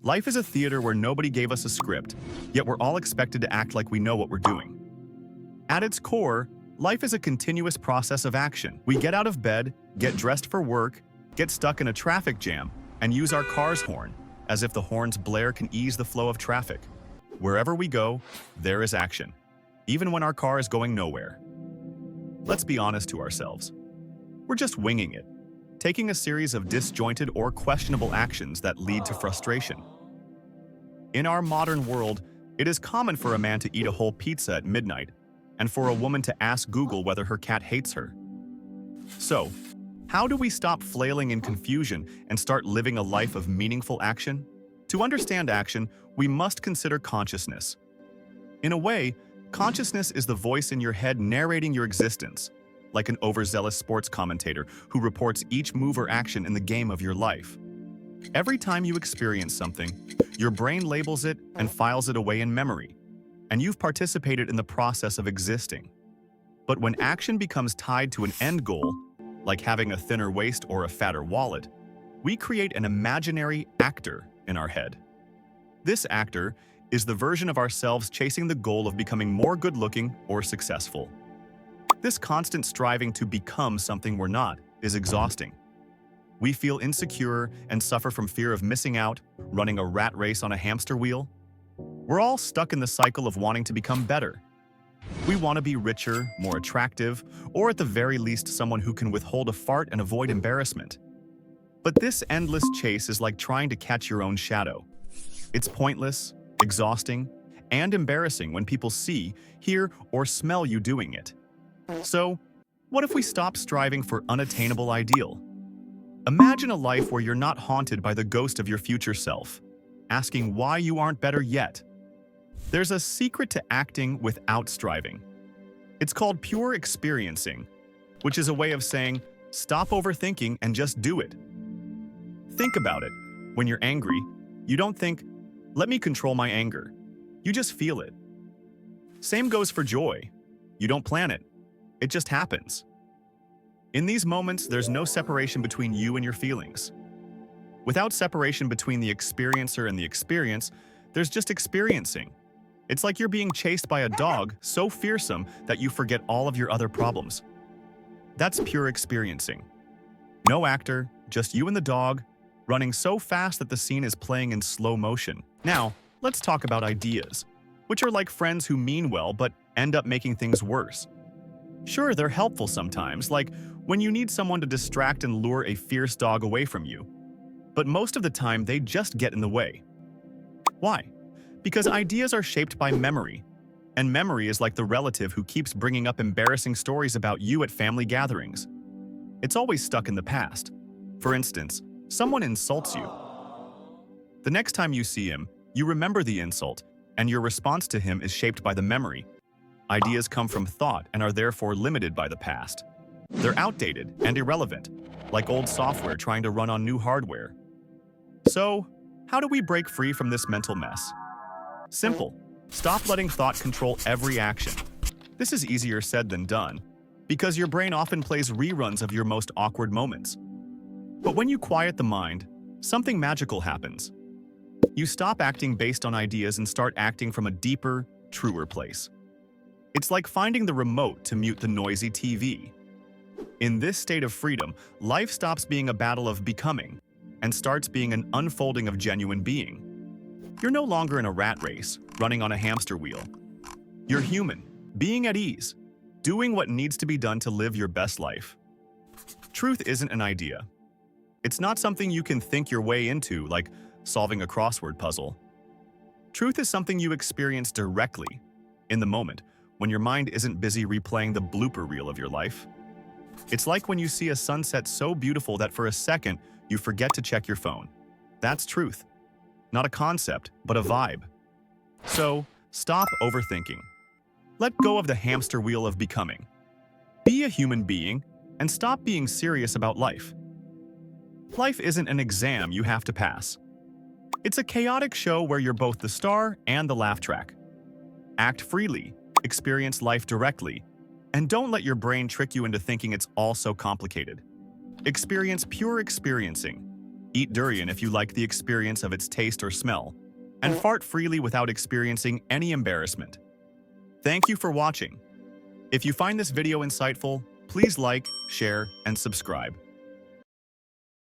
Life is a theater where nobody gave us a script, yet we're all expected to act like we know what we're doing. At its core, life is a continuous process of action. We get out of bed, get dressed for work, get stuck in a traffic jam, and use our car's horn, as if the horn's blare can ease the flow of traffic. Wherever we go, there is action, even when our car is going nowhere. Let's be honest to ourselves. We're just winging it, taking a series of disjointed or questionable actions that lead to frustration. In our modern world, it is common for a man to eat a whole pizza at midnight, and for a woman to ask Google whether her cat hates her. So, how do we stop flailing in confusion and start living a life of meaningful action? To understand action, we must consider consciousness. In a way, consciousness is the voice in your head narrating your existence, like an overzealous sports commentator who reports each move or action in the game of your life. Every time you experience something, your brain labels it and files it away in memory, and you've participated in the process of existing. But when action becomes tied to an end goal, like having a thinner waist or a fatter wallet, we create an imaginary actor in our head. This actor is the version of ourselves chasing the goal of becoming more good-looking or successful. This constant striving to become something we're not is exhausting. We feel insecure and suffer from fear of missing out, running a rat race on a hamster wheel. We're all stuck in the cycle of wanting to become better. We want to be richer, more attractive, or at the very least someone who can withhold a fart and avoid embarrassment. But this endless chase is like trying to catch your own shadow. It's pointless, exhausting, and embarrassing when people see, hear, or smell you doing it. So, what if we stop striving for unattainable ideal? Imagine a life where you're not haunted by the ghost of your future self, asking why you aren't better yet. There's a secret to acting without striving. It's called pure experiencing, which is a way of saying, stop overthinking and just do it. Think about it. When you're angry, you don't think, let me control my anger. You just feel it. Same goes for joy. You don't plan it. It just happens. In these moments, there's no separation between you and your feelings. Without separation between the experiencer and the experience, there's just experiencing. It's like you're being chased by a dog so fearsome that you forget all of your other problems. That's pure experiencing. No actor, just you and the dog, running so fast that the scene is playing in slow motion. Now, let's talk about ideas, which are like friends who mean well but end up making things worse. Sure, they're helpful sometimes, like when you need someone to distract and lure a fierce dog away from you. But most of the time, they just get in the way. Why? Because ideas are shaped by memory, and memory is like the relative who keeps bringing up embarrassing stories about you at family gatherings. It's always stuck in the past. For instance, someone insults you. The next time you see him, you remember the insult, and your response to him is shaped by the memory. Ideas come from thought and are therefore limited by the past. They're outdated and irrelevant, like old software trying to run on new hardware. So, how do we break free from this mental mess? Simple. Stop letting thought control every action. This is easier said than done, because your brain often plays reruns of your most awkward moments. But when you quiet the mind, something magical happens. You stop acting based on ideas and start acting from a deeper, truer place. It's like finding the remote to mute the noisy TV. In this state of freedom, life stops being a battle of becoming and starts being an unfolding of genuine being. You're no longer in a rat race, running on a hamster wheel. You're human, being at ease, doing what needs to be done to live your best life. Truth isn't an idea. It's not something you can think your way into, like solving a crossword puzzle. Truth is something you experience directly, in the moment, when your mind isn't busy replaying the blooper reel of your life. It's like when you see a sunset so beautiful that for a second, you forget to check your phone. That's truth. Not a concept, but a vibe. So, stop overthinking. Let go of the hamster wheel of becoming. Be a human being and stop being serious about life. Life isn't an exam you have to pass. It's a chaotic show where you're both the star and the laugh track. Act freely, experience life directly, and don't let your brain trick you into thinking it's all so complicated. Experience pure experiencing. Eat durian if you like the experience of its taste or smell, and fart freely without experiencing any embarrassment. Thank you for watching. If you find this video insightful, please like, share, and subscribe.